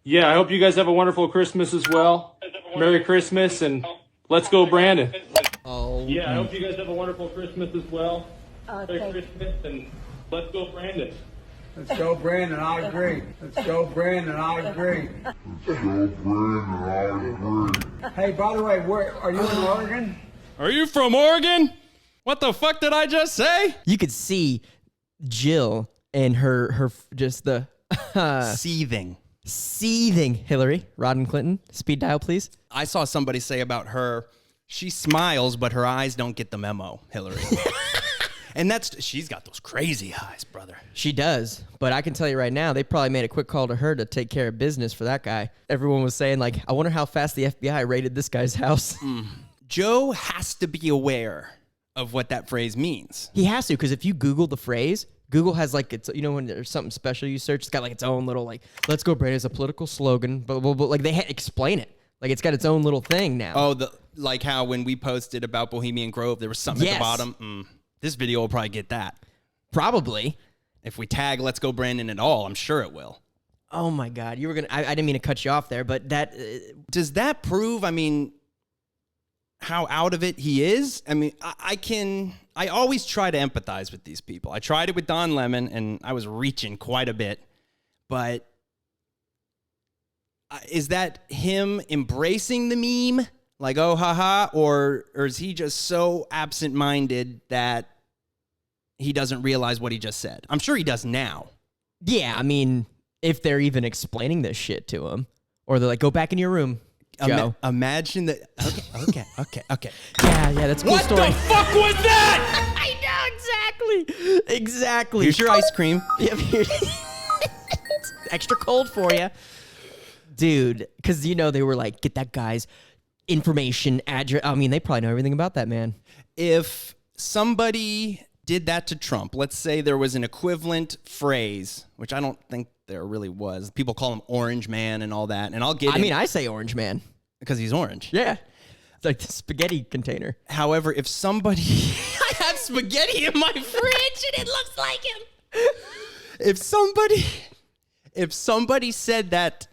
Yeah, I hope you guys have a wonderful Christmas as well. Merry Christmas, and let's go, Brandon. Oh. Yeah, I hope you guys have a wonderful Christmas as well. Merry Christmas, and let's go, Brandon. Let's go, Brandon. I agree. Let's go, Brandon. I agree. Let's go, Brandon. I agree. Hey, by the way, where are you in Oregon? Are you from Oregon? What the fuck did I just say? You could see Jill and her just the seething Hillary Rodham Clinton. Speed dial, please. I saw somebody say about her, she smiles, but her eyes don't get the memo, Hillary. And she's got those crazy eyes, brother. She does, but I can tell you right now, they probably made a quick call to her to take care of business for that guy. Everyone was saying, like, I wonder how fast the FBI raided this guy's house. Joe has to be aware of what that phrase means. He has to, because if you Google the phrase, Google has like, it's, you know, when there's something special you search, it's got like its own little, like, let's go, Brandon, it's a political slogan, blah, blah, blah. Like, they explain it. Like, it's got its own little thing now. Oh, like how when we posted about Bohemian Grove, there was something at the bottom. This video will probably get that. Probably. If we tag Let's Go Brandon at all, I'm sure it will. Oh my God. You were going to, I didn't mean to cut you off there, but that. Does that prove, I mean, how out of it he is? I mean, I always try to empathize with these people. I tried it with Don Lemon, and I was reaching quite a bit. But is that him embracing the meme? Like, oh, haha, or is he just so absent-minded that he doesn't realize what he just said? I'm sure he does now. Yeah, I mean, if they're even explaining this shit to him, or they're like, go back in your room, Joe. Imagine that. Okay. Yeah, that's a cool story. What the fuck was that? I know, exactly. Here's your ice cream. Yep, extra cold for you. Dude, because, you know, they were like, get that guy's information, address. I mean, they probably know everything about that man. If somebody did that to Trump, let's say there was an equivalent phrase, which I don't think there really was. People call him Orange Man and all that, and I'll get it. I mean, I say Orange Man. Because he's orange. Yeah. It's like the spaghetti container. However, if somebody... I have spaghetti in my fridge, and it looks like him. If somebody said that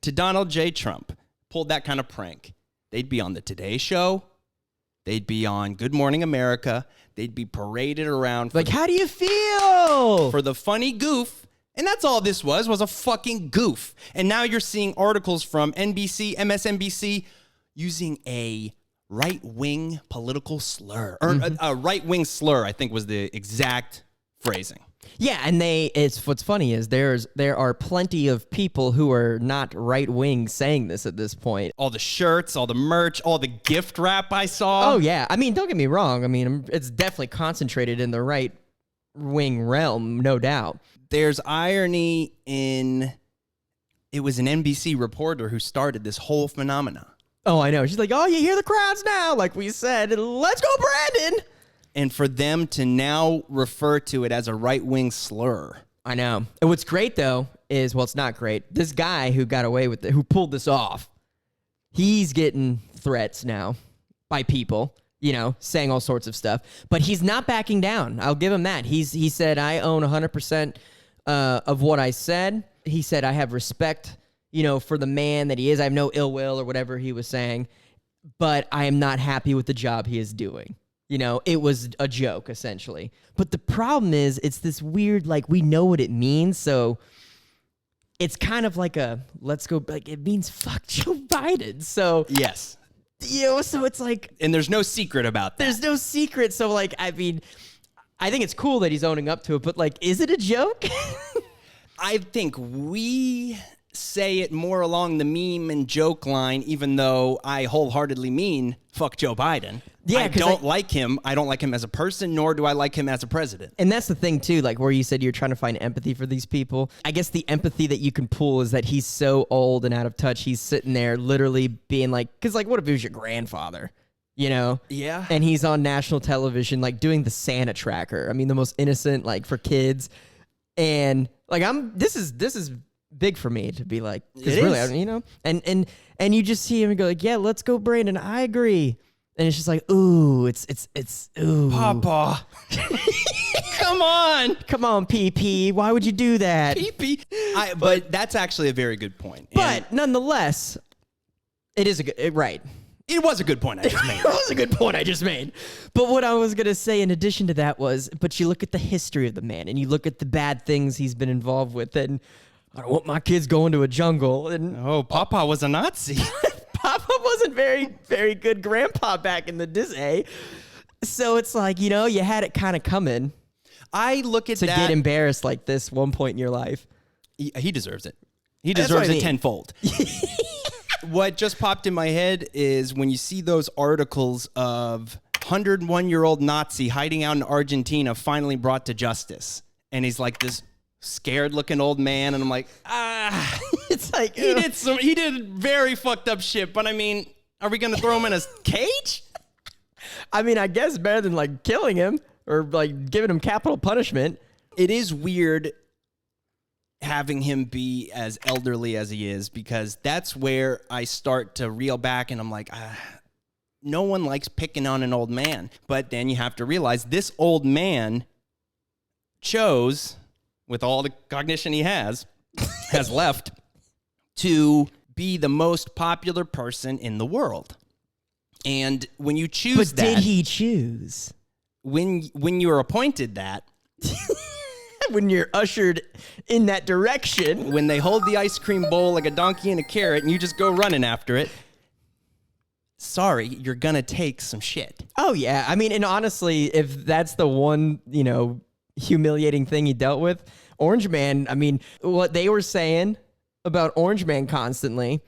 to Donald J. Trump, pulled that kind of prank, they'd be on the Today Show. They'd be on Good Morning America. They'd be paraded around. Like, how do you feel? For the funny goof. And that's all this was a fucking goof. And now you're seeing articles from NBC, MSNBC, using a right-wing political slur. Or a right-wing slur, I think was the exact phrasing. Yeah, and what's funny is there are plenty of people who are not right wing saying this at this point. All the shirts, all the merch, all the gift wrap I saw. Oh yeah, I mean, don't get me wrong. I mean, it's definitely concentrated in the right wing realm, no doubt. There's irony in it was an NBC reporter who started this whole phenomena. Oh, I know. She's like, oh, you hear the crowds now, like we said. Let's go, Brandon. And for them to now refer to it as a right-wing slur. I know. And what's great, though, is, well, it's not great. This guy who got away with it, who pulled this off, he's getting threats now by people, you know, saying all sorts of stuff. But he's not backing down. I'll give him that. He said, I own 100% of what I said. He said, I have respect, you know, for the man that he is. I have no ill will or whatever he was saying. But I am not happy with the job he is doing. You know, it was a joke, essentially. But the problem is, it's this weird, like, we know what it means, so it's kind of like let's go, like, it means fuck Joe Biden. So, yes. You know, so it's like... And there's no secret about that. There's no secret, so, like, I mean, I think it's cool that he's owning up to it, but, like, is it a joke? I think we say it more along the meme and joke line, even though I wholeheartedly mean fuck Joe Biden. Yeah, I don't like him. I don't like him as a person, nor do I like him as a president. And that's the thing, too, like where you said you're trying to find empathy for these people. I guess the empathy that you can pull is that he's so old and out of touch. He's sitting there literally being like, because, like, what if it was your grandfather? You know? Yeah. And he's on national television, like, doing the Santa tracker. I mean, the most innocent, like, for kids. And, like, this is big for me to be like, because really, you know? And you just see him and go, like, yeah, let's go, Brandon. I agree. And it's just like, ooh, it's ooh. Papa. Come on. Come on, PP. Why would you do that? PP. But that's actually a very good point. But nonetheless, it is a good, right. It was a good point I just made. That was a good point I just made. But what I was going to say in addition to that was, but you look at the history of the man and you look at the bad things he's been involved with, and I don't want my kids going to a jungle. And Oh, Papa was a Nazi. Papa wasn't very good grandpa back in the day. So it's like, you had it kind of coming I look at to that. get embarrassed like this one point in your life. He deserves it. He That's deserves what I it mean. tenfold. What just popped in my head is when you see those articles of 101-year-old Nazi hiding out in Argentina finally brought to justice. And he's like this scared-looking old man, and I'm like, It's like, he did very fucked up shit, but I mean, are we going to throw him in a cage? I mean, I guess better than like killing him or like giving him capital punishment. It is weird having him be as elderly as he is, because that's where I start to reel back and I'm like, no one likes picking on an old man. But then you have to realize this old man chose, with all the cognition he has left, to be the most popular person in the world. And when you choose But that, did he choose? when you're appointed that, When you're ushered in that direction. when they hold the ice cream bowl like a donkey and a carrot and you just go running after it, sorry, you're gonna take some shit. Oh, yeah. I mean, and honestly, if that's the one, humiliating thing he dealt with, Orange Man, I mean, what they were saying about Orange Man constantly,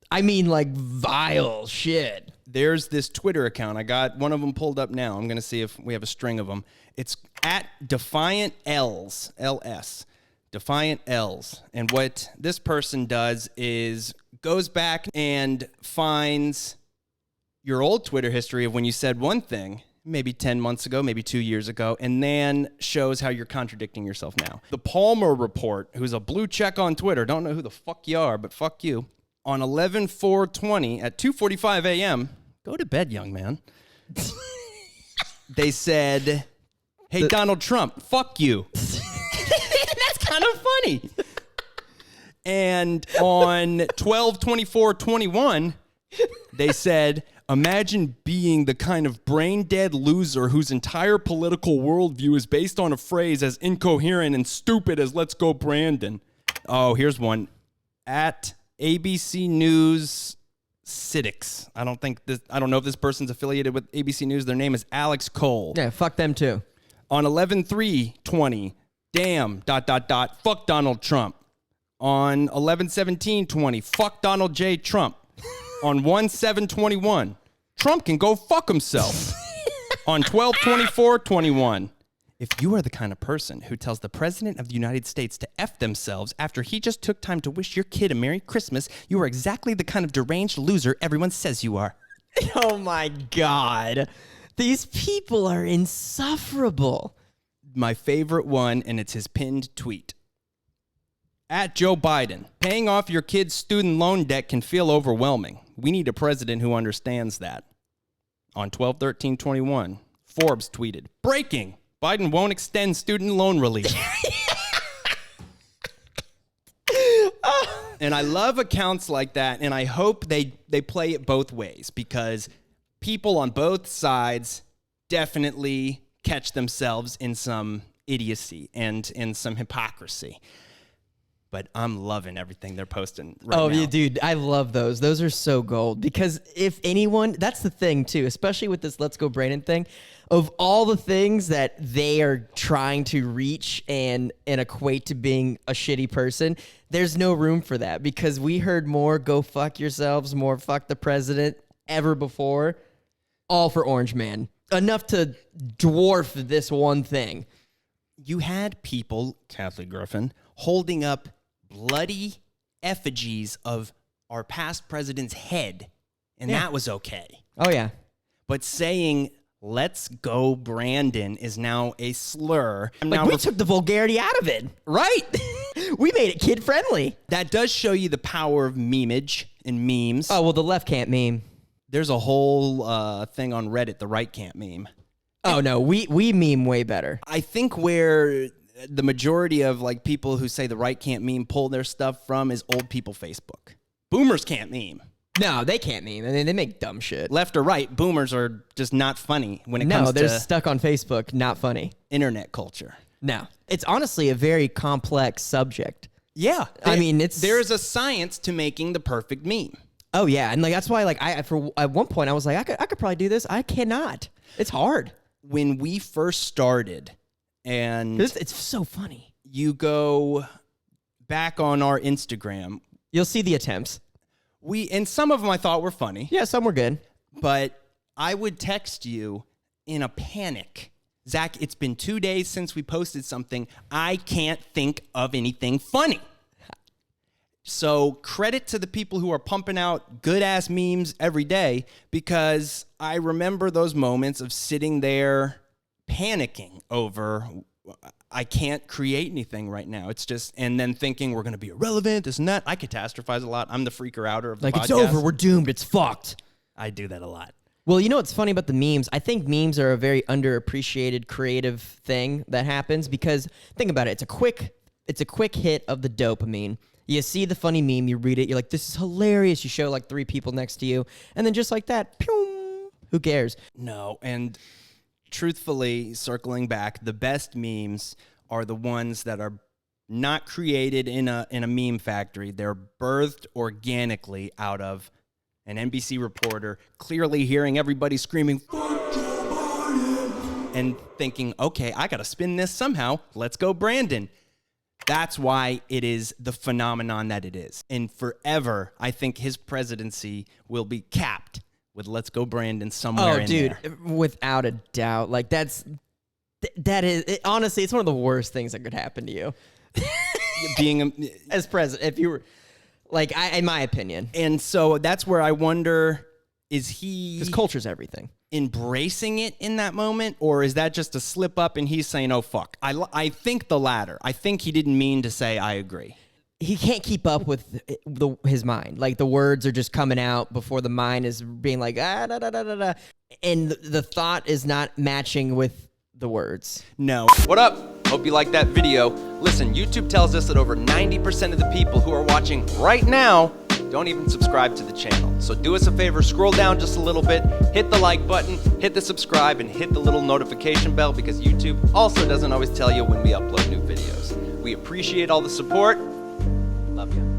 I mean, like, vile shit. There's this Twitter account. I got one of them pulled up now. I'm gonna see if we have a string of them. It's at Defiant L's, LS, Defiant L's. And what this person does is goes back and finds your old Twitter history of when you said one thing, maybe 10 months ago, maybe 2 years ago, and then shows how you're contradicting yourself now. The Palmer Report, who's a blue check on Twitter, don't know who the fuck you are, but fuck you, on 11/4/20 at 2:45 a.m., go to bed, young man. They said, hey, Donald Trump, fuck you. That's kind of funny. And on 12/24/21, they said, imagine being the kind of brain-dead loser whose entire political worldview is based on a phrase as incoherent and stupid as "Let's go, Brandon." Oh, here's one. At ABC News Civics. I don't know if this person's affiliated with ABC News. Their name is Alex Cole. Yeah, fuck them too. On 11/3/20, damn, ... fuck Donald Trump. On 11/17/20, fuck Donald J. Trump. On 1/7/21, Trump can go fuck himself. On 12/24/21, if you are the kind of person who tells the President of the United States to F themselves after he just took time to wish your kid a Merry Christmas, you are exactly the kind of deranged loser everyone says you are. Oh, my God. These people are insufferable. My favorite one, and it's his pinned tweet. At Joe Biden, paying off your kid's student loan debt can feel overwhelming. We need a president who understands that. On 12/13/21, Forbes tweeted, breaking, Biden won't extend student loan relief. And I love accounts like that, and I hope they play it both ways, because people on both sides definitely catch themselves in some idiocy and in some hypocrisy. But I'm loving everything they're posting right now. Oh, yeah, dude, I love those. Those are so gold, because if anyone, that's the thing too, especially with this Let's Go Brandon thing, of all the things that they are trying to reach and equate to being a shitty person, there's no room for that, because we heard more go fuck yourselves, more fuck the president ever before, all for Orange Man. Enough to dwarf this one thing. You had people, Kathy Griffin, holding up bloody effigies of our past president's head, and that was okay. Oh, yeah. But saying, let's go, Brandon, is now a slur. Like, we took the vulgarity out of it. Right. We made it kid-friendly. That does show you the power of memeage and memes. Oh, well, the left can't meme. There's a whole thing on Reddit, the right can't meme. Oh no, we meme way better. I think where the majority of like people who say the right can't meme pull their stuff from is old people Facebook. Boomers can't meme. No, they can't meme. I mean, they make dumb shit. Left or right, boomers are just not funny when it comes No, they're to stuck on Facebook. Not funny. internet culture. No, it's honestly a very complex subject. Yeah, I mean, there's a science to making the perfect meme. Oh yeah, and like that's why like at one point I was like I could probably do this. I cannot. It's hard. When we first started, and It's so funny. you go back on our Instagram, You'll see the attempts. and some of them I thought were funny, Yeah, some were good. but I would text you in a panic. Zach, it's been 2 days since we posted something. I can't think of anything funny. So credit to the people who are pumping out good-ass memes every day, because I remember those moments of sitting there panicking over, I can't create anything right now. It's just, and then thinking we're going to be irrelevant, this and that. I catastrophize a lot. I'm the freaker-outer of the Like podcast. it's over. We're doomed. It's fucked. I do that a lot. Well, you know what's funny about the memes? I think memes are a very underappreciated creative thing that happens because think about it. It's a quick hit of the dopamine. You see the funny meme, you read it, you're like, this is hilarious. You show like 3 people next to you, and then just like that, pew, who cares? No, and truthfully, circling back, the best memes are the ones that are not created in a meme factory. They're birthed organically out of an NBC reporter clearly hearing everybody screaming, "Fuck Joe Biden," and thinking, okay, I got to spin this somehow. Let's go, Brandon. That's why it is the phenomenon that it is. And forever, I think his presidency will be capped with "Let's go, Brandon" somewhere in there. Oh, dude, without a doubt. Like that is honestly, it's one of the worst things that could happen to you Being as president. If you were like, in my opinion, and so that's where I wonder, is he because culture's everything. embracing it in that moment, or is that just a slip up and he's saying, oh, fuck? I think the latter. I think he didn't mean to say, I agree. He can't keep up with his mind. Like the words are just coming out before the mind is being like, da, da, da, da, da. And the thought is not matching with the words. No. What up? Hope you liked that video. Listen, YouTube tells us that over 90% of the people who are watching right now don't even subscribe to the channel. So do us a favor, scroll down just a little bit, hit the like button, hit the subscribe, and hit the little notification bell, because YouTube also doesn't always tell you when we upload new videos. We appreciate all the support. Love you.